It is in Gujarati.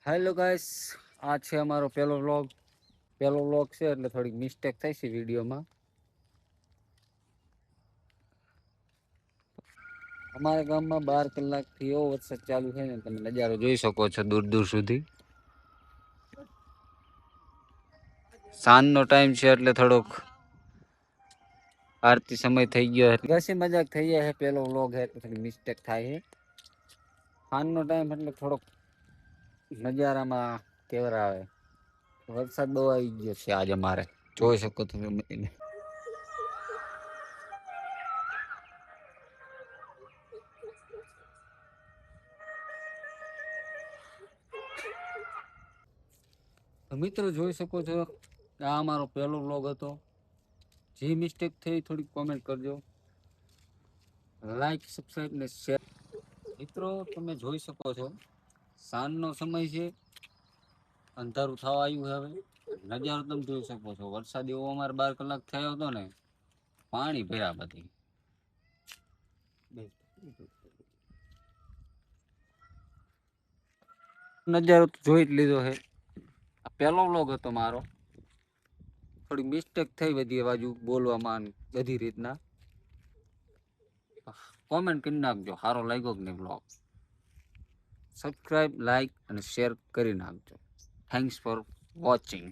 હેલો ગાઈસ, આ છે અમારો પહેલો વ્લોગ છે એટલે થોડીક મિસ્ટેક થઈ છે વિડીયોમાં. અમારા ગામમાં 12 કલાકથી એવો વરસાદ ચાલુ છે ને તમે નજારો જોઈ શકો છો દૂર દૂર સુધી. સાંજનો ટાઈમ છે એટલે થોડોક આરતી સમય થઈ ગયો. હસી મજાક થઈ જાય છે, પહેલો વ્લોગ છે એટલે થોડી મિસ્ટેક થાય છે. સાંજનો ટાઈમ એટલે થોડોક નજારામાં કેવર આવે. વરસાદ બહુ આવી ગયો છે આજે અમારે, જોઈ શકો તમે. મિત્રો જોઈ શકો છો, આ અમારો પહેલો વ્લોગ હતો. જે મિસ્ટેક થઈ થોડીક કોમેન્ટ કરજો, લાઈક, સબસ્ક્રાઈબ ને શેર. મિત્રો તમે જોઈ શકો છો, સાંજનો સમય છે, અંધારું થવા આવ્યું છે. હવે નજારો તમે જોઈ શકો છો. વરસાદ એવો અમારે 12 કલાક થયો હતો ને, પાણી ભર્યા બધી. નજારો જોઈ જ લીધો છે. આ પહેલો વ્લોગ હતો મારો. થોડી મિસ્ટેક થઈ બધી બાજુ બોલવામાં બધી રીતના. કોમેન્ટ કરી નાખજો સારો લાગ્યો કે નહીં વ્લોગ. સબસ્ક્રાઈબ, લાઈક અને શેર કરી નાખજો. Thanks for watching.